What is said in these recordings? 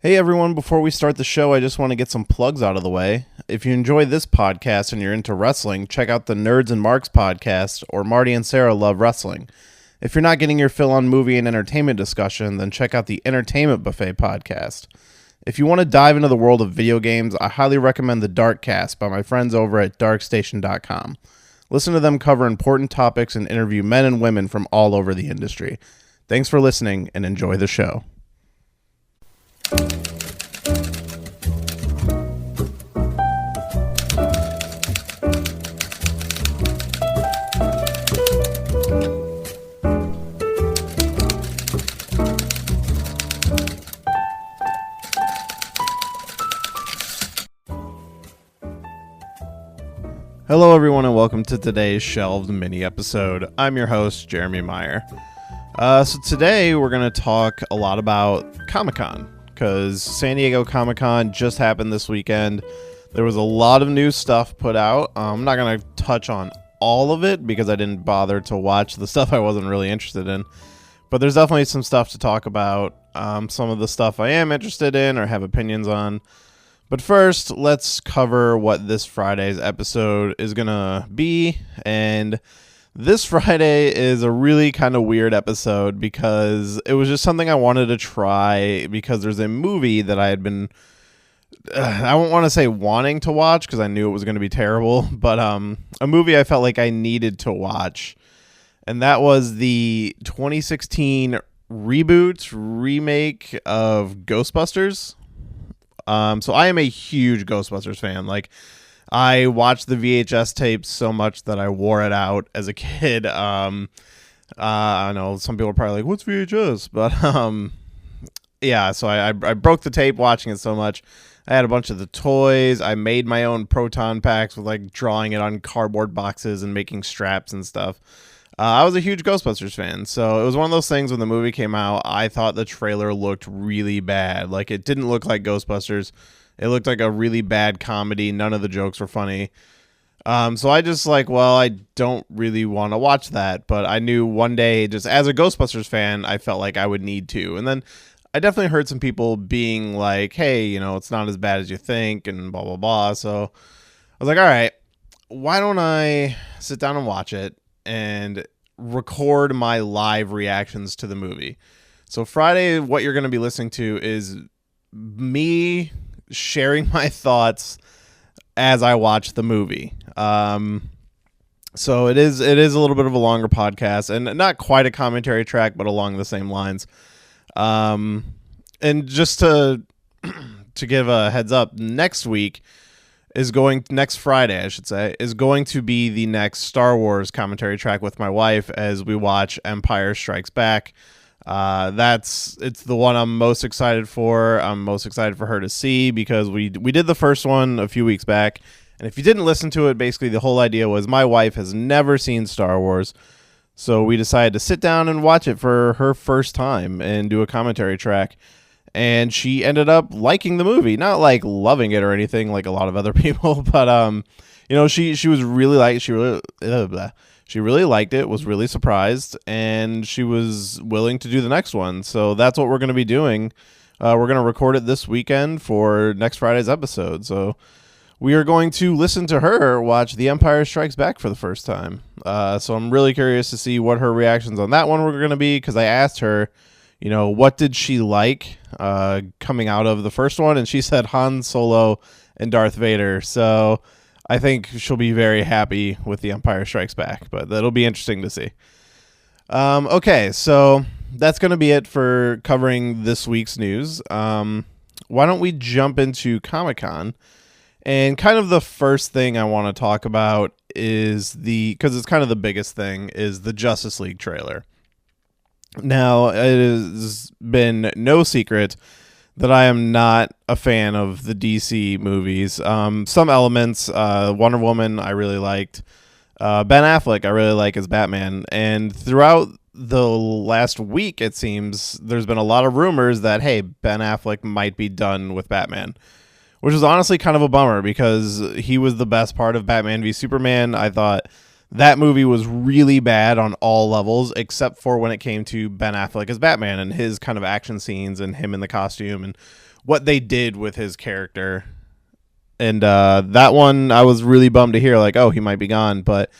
Hey everyone, before we start the show, I just want to get some plugs out of the way. If you enjoy this podcast and you're into wrestling, check out the Nerds and Marks podcast or Marty and Sarah Love Wrestling. If you're not getting your fill on movie and entertainment discussion, then check out the Entertainment Buffet podcast. If you want to dive into the world of video games, I highly recommend the Darkcast by my friends over at darkstation.com. Listen to them cover important topics and interview men and women from all over the industry. Thanks for listening and enjoy the show. Hello everyone and welcome to today's shelved mini episode. I'm your host, Jeremy Meyer. So today we're going to talk a lot about Comic-Con, because San Diego Comic-Con just happened this weekend. There was a lot of new stuff put out. I'm not going to touch on all of it because I didn't bother to watch the stuff I wasn't really interested in. But there's definitely some stuff to talk about. Some of the stuff I am interested in or have opinions on. But first, let's cover what this Friday's episode is going to be. And this Friday is a really kind of weird episode because it was just something I wanted to try because there's a movie that I had been, I don't want to say wanting to watch because I knew it was going to be terrible, but a movie I felt like I needed to watch. And that was the 2016 remake of Ghostbusters. So I am a huge Ghostbusters fan. Like, I watched the VHS tapes so much that I wore it out as a kid. I know some people are probably like, what's VHS? But, yeah, so I broke the tape watching it so much. I had a bunch of the toys. I made my own proton packs with like drawing it on cardboard boxes and making straps and stuff. I was a huge Ghostbusters fan, so it was one of those things when the movie came out, I thought the trailer looked really bad. Like, it didn't look like Ghostbusters. It looked like a really bad comedy. None of the jokes were funny. So I just like, well, I don't really want to watch that, but I knew one day, just as a Ghostbusters fan, I felt like I would need to. And then I definitely heard some people being like, hey, you know, it's not as bad as you think, and blah, blah, blah. So I was like, all right, why don't I sit down and watch it and record my live reactions to the movie. So Friday, what you're going to be listening to is me sharing my thoughts as I watch the movie. So it is a little bit of a longer podcast and not quite a commentary track, but along the same lines. And just to give a heads up, next Friday, is going to be the next Star Wars commentary track with my wife as we watch Empire Strikes Back. It's the one I'm most excited for. I'm most excited for her to see because we did the first one a few weeks back. And if you didn't listen to it, basically the whole idea was my wife has never seen Star Wars. So we decided to sit down and watch it for her first time and do a commentary track. And she ended up liking the movie, not like loving it or anything like a lot of other people, but you know, she really liked it, was really surprised, and she was willing to do the next one. So that's what we're going to be doing. We're going to record it this weekend for next Friday's episode. So we are going to listen to her watch The Empire Strikes Back for the first time. So I'm really curious to see what her reactions on that one were going to be, because I asked her, you know, what did she like coming out of the first one? And she said Han Solo and Darth Vader. So I think she'll be very happy with The Empire Strikes Back, but that'll be interesting to see. Okay, so that's going to be it for covering this week's news. Why don't we jump into Comic-Con? And kind of the first thing I want to talk about is because it's kind of the biggest thing, is the Justice League trailer. Now, it has been no secret that I am not a fan of the DC movies. Some elements, Wonder Woman, I really liked. Ben Affleck, I really like as Batman. And throughout the last week, it seems, there's been a lot of rumors that, hey, Ben Affleck might be done with Batman. Which is honestly kind of a bummer because he was the best part of Batman v Superman. I thought that movie was really bad on all levels, except for when it came to Ben Affleck as Batman and his kind of action scenes and him in the costume and what they did with his character. And that one, I was really bummed to hear, like, oh, he might be gone. But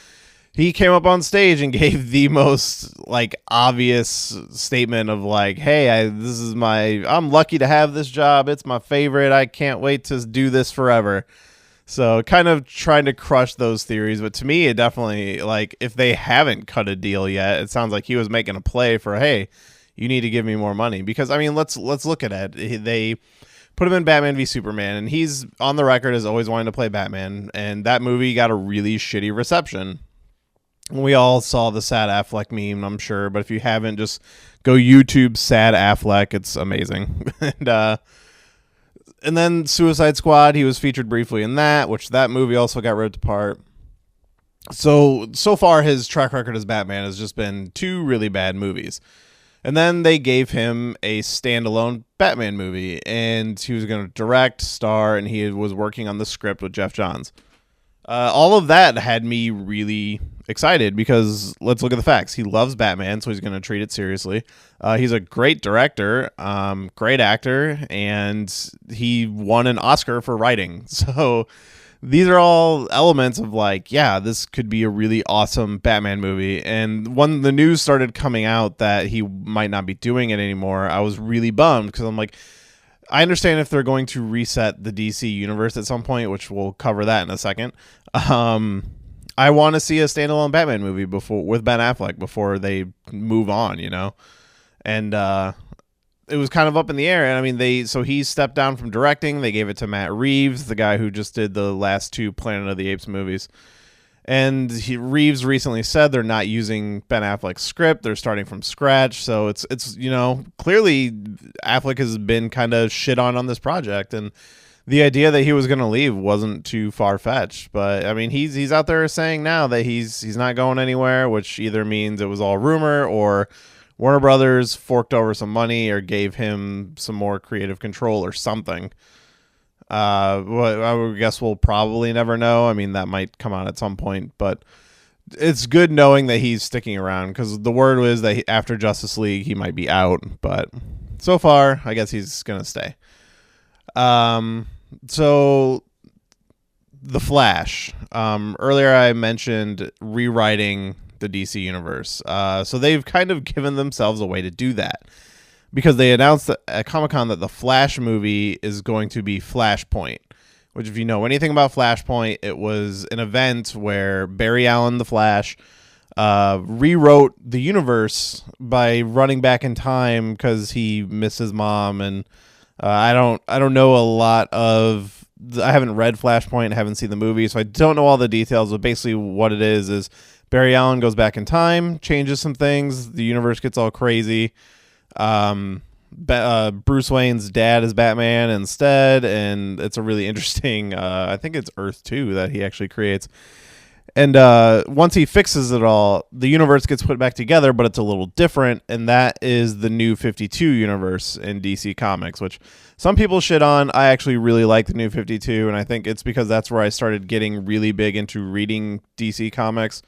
he came up on stage and gave the most, like, obvious statement of, like, hey, I'm lucky to have this job. It's my favorite. I can't wait to do this forever. So kind of trying to crush those theories. But to me, it definitely, like, if they haven't cut a deal yet, it sounds like he was making a play for, hey, you need to give me more money. Because, I mean, let's look at it. They put him in Batman v Superman, and he's on the record as always wanting to play Batman, and that movie got a really shitty reception. We all saw the sad Affleck meme, I'm sure, but if you haven't, just go YouTube sad Affleck. It's amazing. And then Suicide Squad, he was featured briefly in that, which that movie also got ripped apart. So far his track record as Batman has just been 2 really bad movies. And then they gave him a standalone Batman movie, and he was going to direct, star, and he was working on the script with Jeff Johns. All of that had me really excited because let's look at the facts. He loves Batman, so he's going to treat it seriously. He's a great director, great actor, and he won an Oscar for writing. So these are all elements of, like, yeah, this could be a really awesome Batman movie. And when the news started coming out that he might not be doing it anymore, I was really bummed because I'm like, I understand if they're going to reset the DC universe at some point, which we'll cover that in a second. I want to see a standalone Batman movie with Ben Affleck before they move on, you know? And it was kind of up in the air. And I mean, he stepped down from directing. They gave it to Matt Reeves, the guy who just did the last 2 Planet of the Apes movies. And Reeves recently said they're not using Ben Affleck's script. They're starting from scratch. So it's clearly Affleck has been kind of shit on this project. And the idea that he was going to leave wasn't too far-fetched. But, I mean, he's out there saying now that he's not going anywhere, which either means it was all rumor or Warner Brothers forked over some money or gave him some more creative control or something. I would guess we'll probably never know. I mean, that might come out at some point, but it's good knowing that he's sticking around because the word was that after Justice League, he might be out, but so far, I guess he's going to stay. So The Flash. Earlier I mentioned rewriting the DC universe. So they've kind of given themselves a way to do that because they announced at Comic-Con that the Flash movie is going to be Flashpoint, which if you know anything about Flashpoint, it was an event where Barry Allen, the Flash, rewrote the universe by running back in time because he missed his mom. And I don't know a lot of... I haven't read Flashpoint, haven't seen the movie, so I don't know all the details, but basically what it is Barry Allen goes back in time, changes some things, the universe gets all crazy. Bruce Wayne's dad is Batman instead, and it's a really interesting, I think it's Earth 2 that he actually creates. And once he fixes it all, the universe gets put back together, but it's a little different, and that is the New 52 universe in DC Comics, which some people shit on. I actually really like the New 52, and I think it's because that's where I started getting really big into reading DC Comics.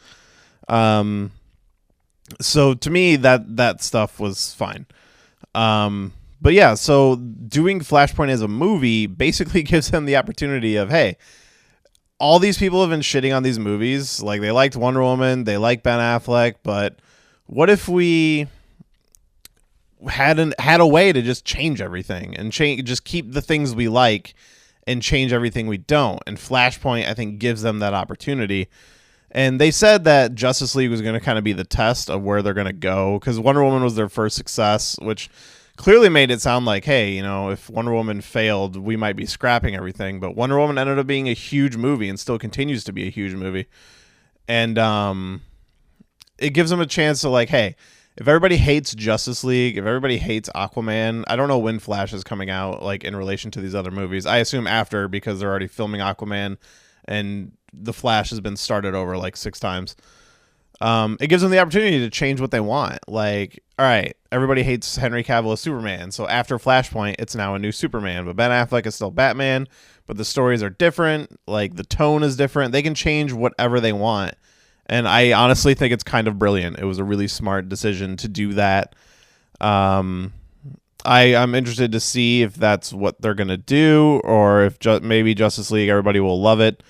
So to me, that stuff was fine. But yeah, so doing Flashpoint as a movie basically gives them the opportunity of, hey, all these people have been shitting on these movies. Like, they liked Wonder Woman, they like Ben Affleck, but what if we had a way to just change everything and just keep the things we like and change everything we don't? And Flashpoint, I think, gives them that opportunity. And they said that Justice League was going to kind of be the test of where they're going to go, because Wonder Woman was their first success, which clearly made it sound like, hey, you know, if Wonder Woman failed, we might be scrapping everything. But Wonder Woman ended up being a huge movie and still continues to be a huge movie. And it gives them a chance to, like, hey, if everybody hates Justice League, if everybody hates Aquaman, I don't know when Flash is coming out, like, in relation to these other movies. I assume after, because they're already filming Aquaman and the Flash has been started over like 6 times. It gives them the opportunity to change what they want. Like, all right, everybody hates Henry Cavill as Superman, so after Flashpoint, it's now a new Superman. But Ben Affleck is still Batman, but the stories are different. Like, the tone is different. They can change whatever they want. And I honestly think it's kind of brilliant. It was a really smart decision to do that. I'm interested to see if that's what they're gonna do, or if maybe Justice League everybody will love it.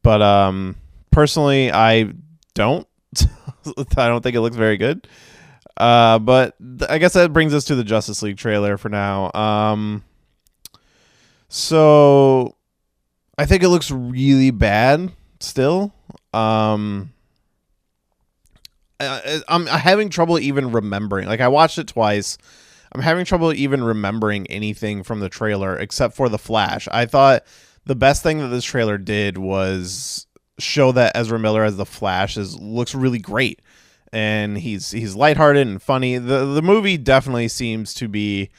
But personally, I don't. I don't think it looks very good. But I guess that brings us to the Justice League trailer for now. So I think it looks really bad still. I'm having trouble even remembering. Like, I watched it twice. I'm having trouble even remembering anything from the trailer except for the Flash. I thought the best thing that this trailer did was show that Ezra Miller as the Flash looks really great, and he's lighthearted and funny. The movie definitely seems to be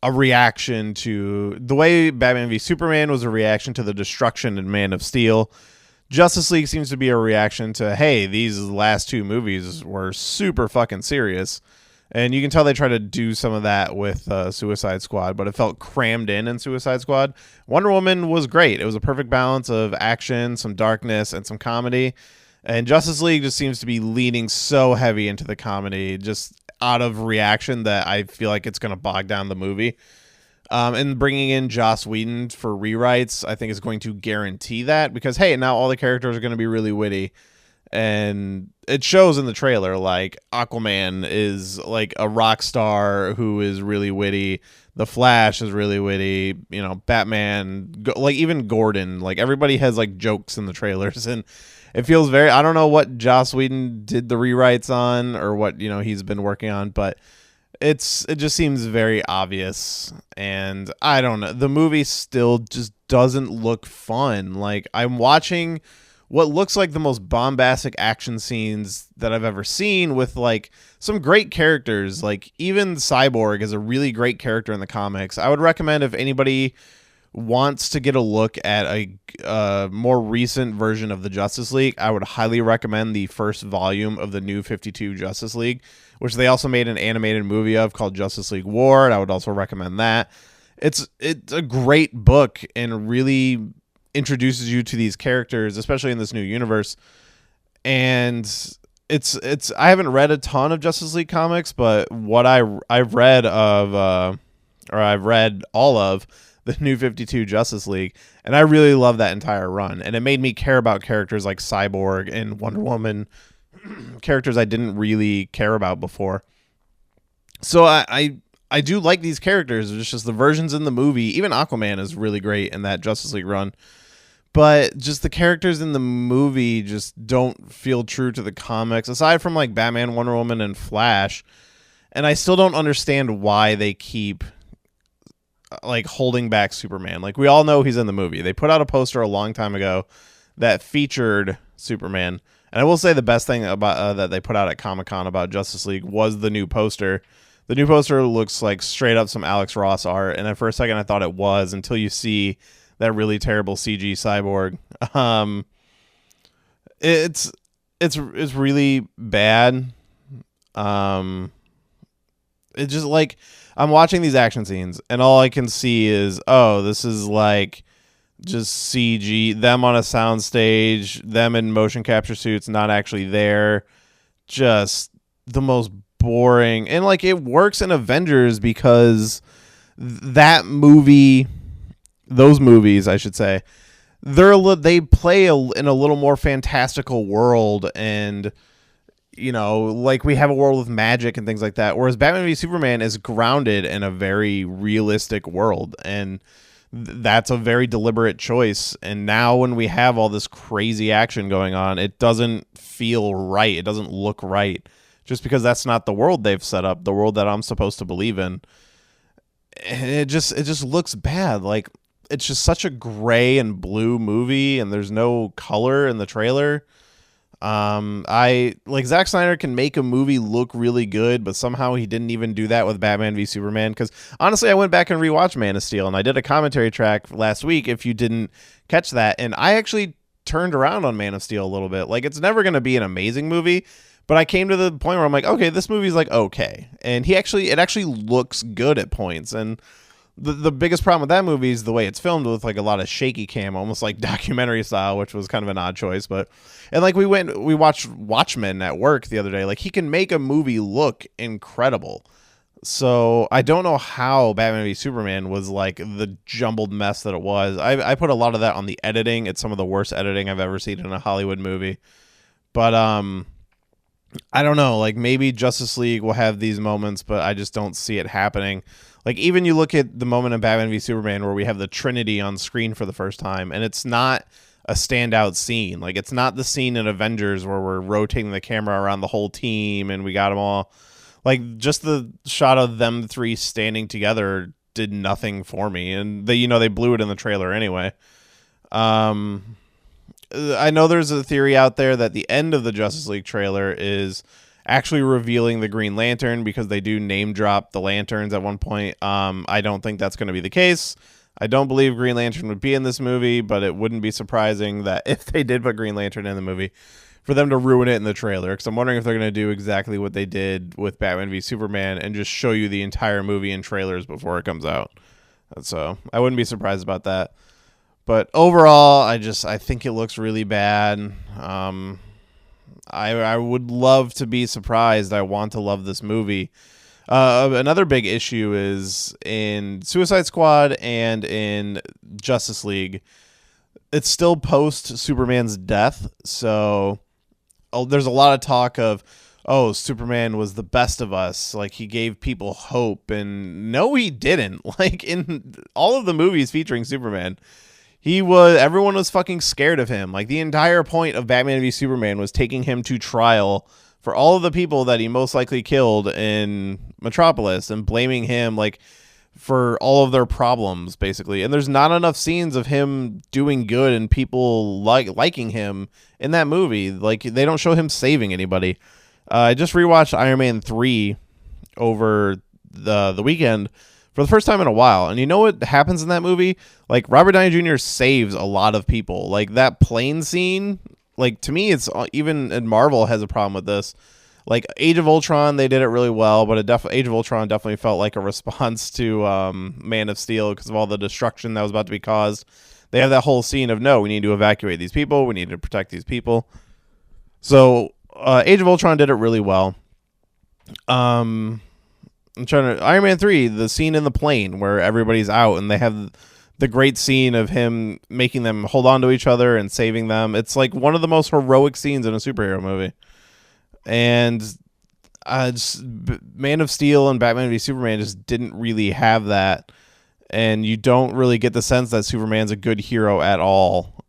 a reaction to the way Batman v Superman was a reaction to the destruction in Man of Steel. Justice League seems to be a reaction to, hey, these last two movies were super fucking serious. And you can tell they try to do some of that with Suicide Squad, but it felt crammed in Suicide Squad. Wonder Woman was great. It was a perfect balance of action, some darkness, and some comedy. And Justice League just seems to be leaning so heavy into the comedy, just out of reaction, that I feel like it's going to bog down the movie. And bringing in Joss Whedon for rewrites, I think, is going to guarantee that, because, hey, now all the characters are going to be really witty. And it shows in the trailer. Like, Aquaman is like a rock star who is really witty. The Flash is really witty. You know, Batman, like even Gordon, like everybody has like jokes in the trailers, and it feels very, I don't know what Joss Whedon did the rewrites on, or what, you know, he's been working on, but it just seems very obvious. And I don't know, the movie still just doesn't look fun. Like, I'm watching what looks like the most bombastic action scenes that I've ever seen, with like some great characters. Like, even Cyborg is a really great character in the comics. I would recommend, if anybody wants to get a look at a more recent version of the Justice League, I would highly recommend the first volume of the New 52 Justice League, which they also made an animated movie of called Justice League War, and I would also recommend that. It's a great book, and really introduces you to these characters, especially in this new universe. And it's I haven't read a ton of Justice League comics, but what I've read of I've read all of the New 52 Justice League, and I really love that entire run. And it made me care about characters like Cyborg and Wonder Woman, characters I didn't really care about before. So I do like these characters. It's just the versions in the movie. Even Aquaman is really great in that Justice League run. But just the characters in the movie just don't feel true to the comics, aside from like Batman, Wonder Woman, and Flash. And I still don't understand why they keep like holding back Superman. Like, we all know he's in the movie. They put out a poster a long time ago that featured Superman. And I will say the best thing about that they put out at Comic-Con about Justice League was the new poster. The new poster looks like straight up some Alex Ross art, and for a second I thought it was, until you see that really terrible CG Cyborg. It's really bad. It's just like, I'm watching these action scenes, and all I can see is, oh, this is like just CG, them on a soundstage, them in motion capture suits, not actually there. Just the most boring. And like, it works in Avengers because that movie, those movies, I should say, they play in a little more fantastical world, and you know, like, we have a world with magic and things like that, whereas Batman v Superman is grounded in a very realistic world, and that's a very deliberate choice. And now when we have all this crazy action going on, it doesn't feel right. It doesn't look right, just because that's not the world they've set up, the world that I'm supposed to believe in. And it just looks bad. Like, it's just such a gray and blue movie, and there's no color in the trailer. Zack Snyder can make a movie look really good, but somehow he didn't even do that with Batman v Superman. Because honestly, I went back and rewatched Man of Steel, and I did a commentary track last week, if you didn't catch that, and I actually turned around on Man of Steel a little bit. Like, it's never going to be an amazing movie, but I came to the point where I'm like, okay, this movie's like okay. And it actually looks good at points. And the biggest problem with that movie is the way it's filmed, with like a lot of shaky cam, almost like documentary style, which was kind of an odd choice. And like, we watched Watchmen at work the other day. Like, he can make a movie look incredible. So I don't know how Batman v Superman was like the jumbled mess that it was. I put a lot of that on the editing. It's some of the worst editing I've ever seen in a Hollywood movie. But I don't know. Like maybe Justice League will have these moments, but I just don't see it happening. Like even you look at the moment in Batman v Superman where we have the Trinity on screen for the first time, and it's not a standout scene. Like it's not the scene in Avengers where we're rotating the camera around the whole team and we got them all. Like just the shot of them three standing together did nothing for me, and they blew it in the trailer anyway. I know there's a theory out there that the end of the Justice League trailer is actually revealing the Green Lantern because they do name drop the lanterns at one point. I don't think that's going to be the case. I don't believe Green Lantern would be in this movie, but it wouldn't be surprising that if they did put Green Lantern in the movie, for them to ruin it in the trailer. Because I'm wondering if they're going to do exactly what they did with Batman v Superman and just show you the entire movie in trailers before it comes out. So I wouldn't be surprised about that. But overall, I think it looks really bad. I would love to be surprised. I want to love this movie. Another big issue is in Suicide Squad and in Justice League, it's still post Superman's death. So there's a lot of talk of, Superman was the best of us. Like he gave people hope, and no, he didn't. Like in all of the movies featuring Superman, everyone was fucking scared of him. Like the entire point of Batman v Superman was taking him to trial for all of the people that he most likely killed in Metropolis and blaming him like for all of their problems basically. And there's not enough scenes of him doing good and people liking him in that movie. Like they don't show him saving anybody. I just rewatched Iron Man 3 over the weekend for the first time in a while. And you know what happens in that movie? Like Robert Downey Jr. saves a lot of people. Like that plane scene, like to me, it's even, and Marvel has a problem with this. Like Age of Ultron, they did it really well, but Age of Ultron definitely felt like a response to Man of Steel because of all the destruction that was about to be caused. They have that whole scene of, no, we need to evacuate these people. We need to protect these people. So Age of Ultron did it really well. Iron Man 3, the scene in the plane where everybody's out and they have the great scene of him making them hold on to each other and saving them. It's like one of the most heroic scenes in a superhero movie. And Man of Steel and Batman v Superman just didn't really have that. And you don't really get the sense that Superman's a good hero at all.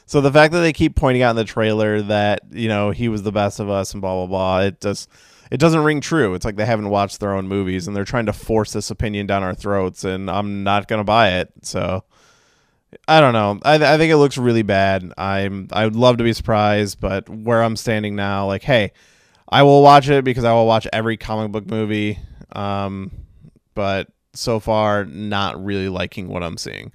So the fact that they keep pointing out in the trailer that, he was the best of us and blah, blah, blah, it doesn't ring true. It's like they haven't watched their own movies and they're trying to force this opinion down our throats, and I'm not going to buy it. So I don't know. I think it looks really bad. I would love to be surprised, but where I'm standing now, like, hey, I will watch it because I will watch every comic book movie. But so far, not really liking what I'm seeing.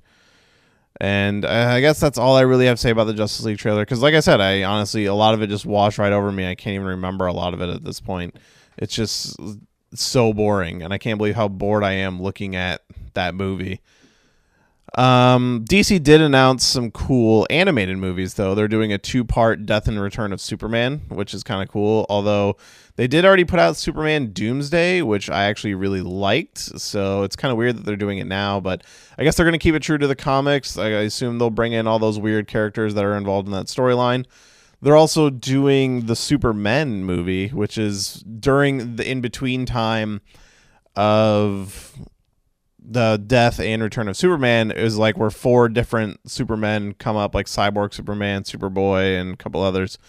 And I guess that's all I really have to say about the Justice League trailer. Because like I said, I honestly, a lot of it just washed right over me. I can't even remember a lot of it at this point. It's just so boring. And I can't believe how bored I am looking at that movie. DC did announce some cool animated movies, though. They're doing a 2-part Death and Return of Superman, which is kind of cool. Although they did already put out Superman Doomsday, which I actually really liked. So it's kind of weird that they're doing it now, but I guess they're going to keep it true to the comics. I assume they'll bring in all those weird characters that are involved in that storyline. They're also doing the Supermen movie, which is during the in-between time of the Death and Return of Superman. Is like where 4 different Supermen come up, like Cyborg Superman, Superboy, and a couple others,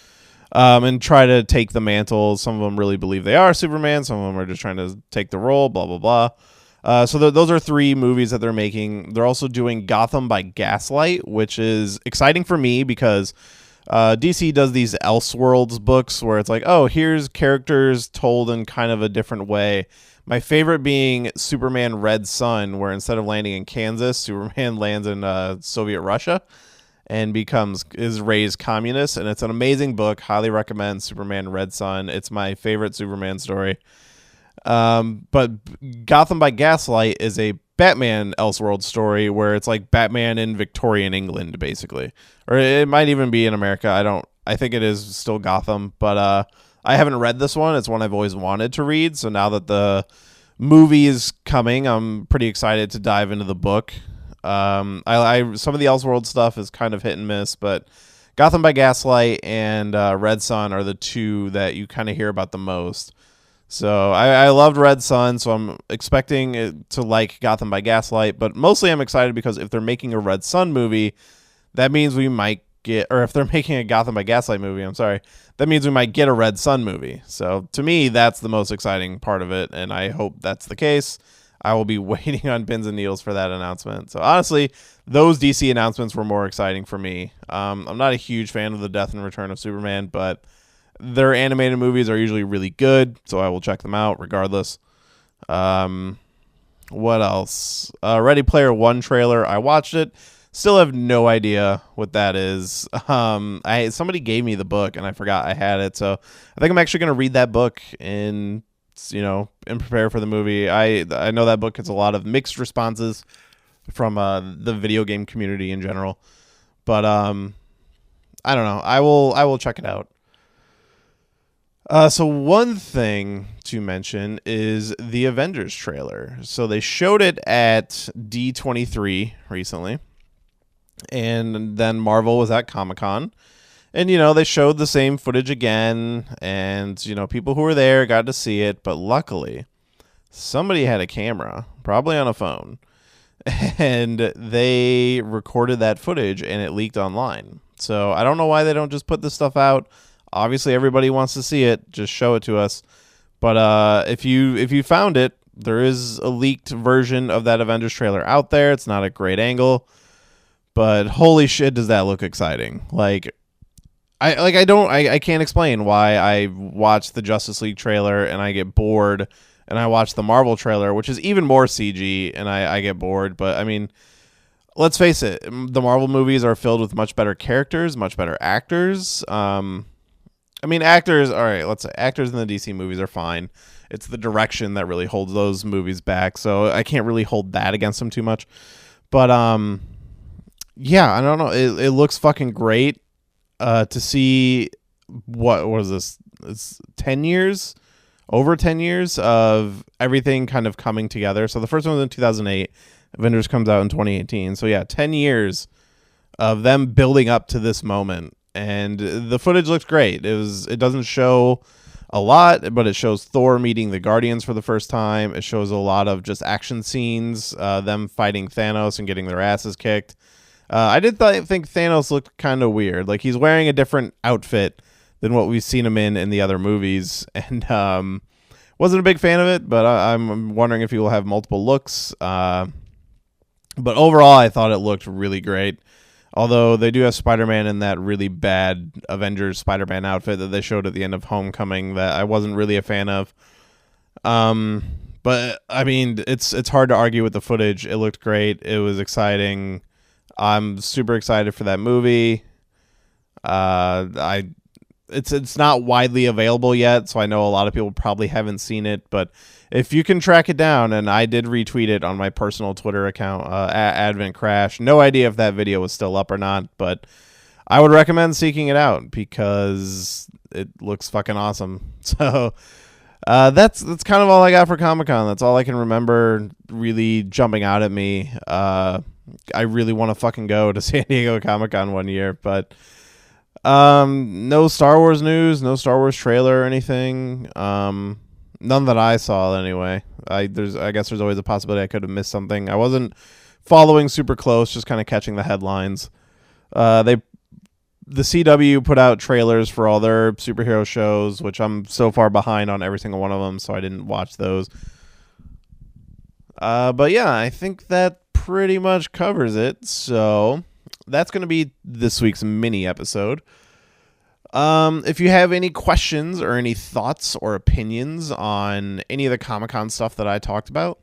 and try to take the mantle. Some of them really believe they are Superman. Some of them are just trying to take the role, blah, blah, blah. So those are 3 movies that they're making. They're also doing Gotham by Gaslight, which is exciting for me because DC does these Elseworlds books where it's like, oh, here's characters told in kind of a different way. My favorite being Superman Red Sun, where instead of landing in Kansas, Superman lands in Soviet Russia and is raised communist. And it's an amazing book. Highly recommend Superman Red Sun. It's my favorite Superman story. But Gotham by Gaslight is a Batman Elseworld story where it's like Batman in Victorian England, basically. Or it might even be in America. I think it is still Gotham, but I haven't read this one. It's one I've always wanted to read. So now that the movie is coming. I'm pretty excited to dive into the book. I some of the Elseworld stuff is kind of hit and miss, but Gotham by Gaslight and Red Son are the two that you kind of hear about the most. So I loved Red Son, so I'm expecting it to like Gotham by Gaslight, but mostly I'm excited because if they're making a Red Son movie, that means we might get, or if they're making a Gotham by Gaslight movie, I'm sorry, that means we might get a Red Son movie. So to me, that's the most exciting part of it, and I hope that's the case. I will be waiting on pins and needles for that announcement. So honestly, those DC announcements were more exciting for me. I'm not a huge fan of the Death and Return of Superman, but their animated movies are usually really good, so I will check them out regardless. What else? Ready Player One trailer. I watched it. Still have no idea what that is. Somebody gave me the book and I forgot I had it, so I think I'm actually going to read that book and prepare for the movie. I know that book gets a lot of mixed responses from the video game community in general, but I don't know. I will check it out. So one thing to mention is the Avengers trailer. So they showed it at D23 recently, and then Marvel was at Comic-Con, and they showed the same footage again, and people who were there got to see it, but luckily somebody had a camera, probably on a phone, and they recorded that footage and it leaked online. So I don't know why they don't just put this stuff out. Obviously, everybody wants to see it. Just show it to us. But if you found it, there is a leaked version of that Avengers trailer out there. It's not a great angle, but holy shit, does that look exciting! I can't explain why I watch the Justice League trailer and I get bored, and I watch the Marvel trailer, which is even more CG, and I get bored. But I mean, let's face it, the Marvel movies are filled with much better characters, much better actors. Actors, all right, let's say actors in the DC movies are fine. It's the direction that really holds those movies back, so I can't really hold that against them too much. But, yeah, I don't know. It looks fucking great to see, what was this? It's 10 years? Over 10 years of everything kind of coming together. So the first one was in 2008. Avengers comes out in 2018. So, yeah, 10 years of them building up to this moment. And the footage looks great. It doesn't show a lot, but it shows Thor meeting the Guardians for the first time. It shows a lot of just action scenes, them fighting Thanos and getting their asses kicked. I did think Thanos looked kind of weird. Like, he's wearing a different outfit than what we've seen him in the other movies. And wasn't a big fan of it, but I'm wondering if he will have multiple looks. But overall, I thought it looked really great. Although they do have Spider-Man in that really bad Avengers Spider-Man outfit that they showed at the end of Homecoming that I wasn't really a fan of. But I mean, it's hard to argue with the footage. It looked great. It was exciting. I'm super excited for that movie. It's not widely available yet, so I know a lot of people probably haven't seen it, but if you can track it down, and I did retweet it on my personal Twitter account, at Advent Crash. No idea if that video was still up or not, but I would recommend seeking it out because it looks fucking awesome. So that's kind of all I got for Comic-Con. That's all I can remember really jumping out at me. I really want to fucking go to San Diego Comic-Con one year, but no Star Wars news, no Star Wars trailer or anything. None that I saw anyway. I guess there's always a possibility I could have missed something. I wasn't following super close, just kind of catching the headlines. The CW put out trailers for all their superhero shows, which I'm so far behind on every single one of them, so I didn't watch those. But yeah, I think that pretty much covers it. So that's going to be this week's mini episode. If you have any questions or any thoughts or opinions on any of the Comic-Con stuff that I talked about,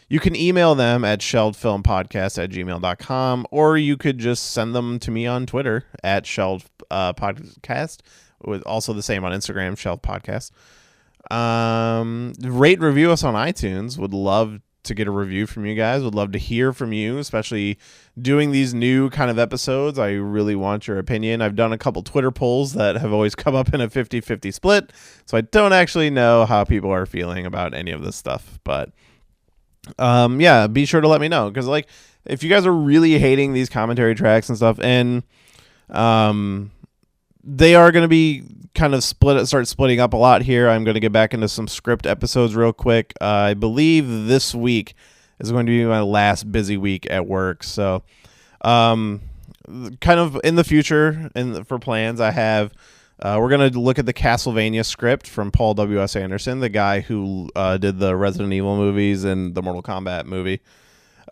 you can email them at shelvedfilmpodcast@gmail.com, or you could just send them to me on Twitter at shelvedpodcast, with also the same on Instagram, shelvedpodcast. Rate, review us on iTunes. Would love to get a review from you guys. Would love to hear from you, especially doing these new kind of episodes. I really want your opinion. I've done a couple Twitter polls that have always come up in a 50-50 split, so I don't actually know how people are feeling about any of this stuff. But yeah, be sure to let me know, because like if you guys are really hating these commentary tracks and stuff, and they are going to be kind of start splitting up a lot here. I'm going to get back into some script episodes real quick. I believe this week is going to be my last busy week at work. So kind of in the future, for plans, I have we're going to look at the Castlevania script from Paul W.S. Anderson, the guy who did the Resident Evil movies and the Mortal Kombat movie.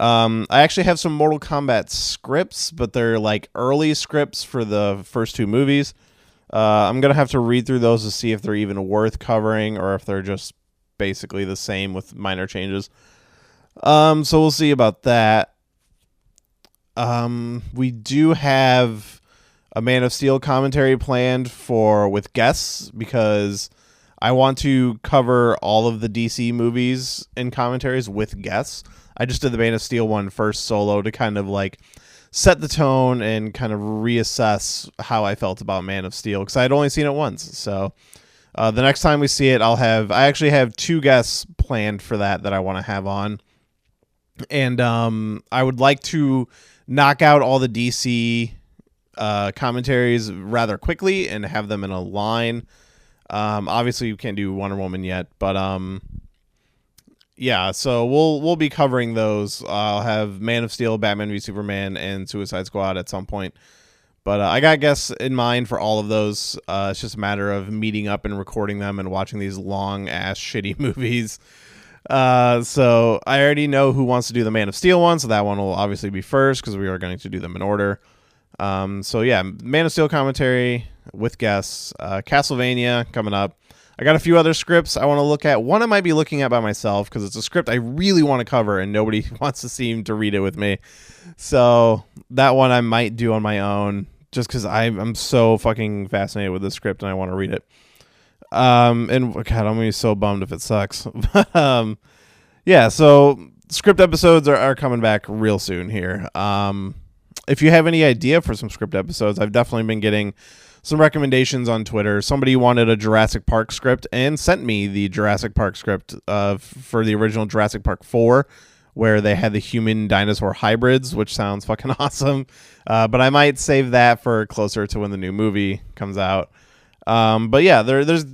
I actually have some Mortal Kombat scripts, but they're like early scripts for the first two movies. I'm going to have to read through those to see if they're even worth covering or if they're just basically the same with minor changes. So we'll see about that. We do have a Man of Steel commentary planned with guests, because I want to cover all of the DC movies in commentaries with guests. I just did the Man of Steel one first solo to kind of like set the tone and kind of reassess how I felt about Man of Steel, because I had only seen it once. So the next time we see it, I actually have two guests planned for that I want to have on. And I would like to knock out all the DC commentaries rather quickly and have them in a line. Obviously you can't do Wonder Woman yet, but yeah, so we'll be covering those. I'll have Man of Steel, Batman v Superman, and Suicide Squad at some point. But I got guests in mind for all of those. It's just a matter of meeting up and recording them and watching these long-ass shitty movies. So I already know who wants to do the Man of Steel one, so that one will obviously be first, because we are going to do them in order. So yeah, Man of Steel commentary with guests. Castlevania coming up. I got a few other scripts I want to look at. One I might be looking at by myself, because it's a script I really want to cover and nobody wants to seem to read it with me. So that one I might do on my own, just because I'm so fucking fascinated with this script and I want to read it. And God, I'm gonna be so bummed if it sucks. But yeah, so script episodes are coming back real soon here. If you have any idea for some script episodes, I've definitely been getting some recommendations on Twitter. Somebody wanted a Jurassic Park script and sent me the Jurassic Park script for the original Jurassic Park 4, where they had the human dinosaur hybrids, which sounds fucking awesome. But I might save that for closer to when the new movie comes out. But yeah, there's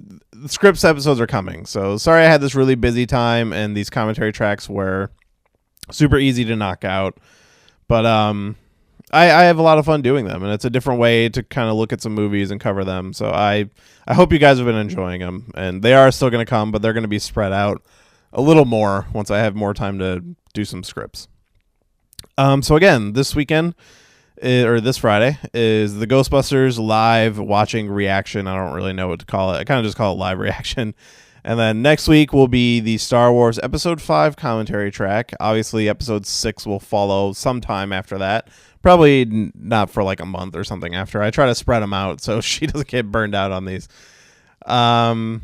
scripts episodes are coming. So sorry I had this really busy time and these commentary tracks were super easy to knock out. But I have a lot of fun doing them, and it's a different way to kind of look at some movies and cover them. So I hope you guys have been enjoying them, and they are still going to come, but they're going to be spread out a little more once I have more time to do some scripts. So again, this weekend, or this Friday, is the Ghostbusters live watching reaction. I don't really know what to call it. I kind of just call it live reaction. And then next week will be the Star Wars Episode 5 commentary track. Obviously, Episode 6 will follow sometime after that. Probably not for like a month or something after. I try to spread them out so she doesn't get burned out on these. But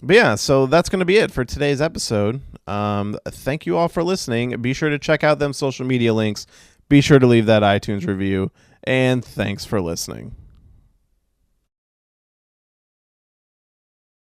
yeah, so that's going to be it for today's episode. Thank you all for listening. Be sure to check out them social media links. Be sure to leave that iTunes review. And thanks for listening.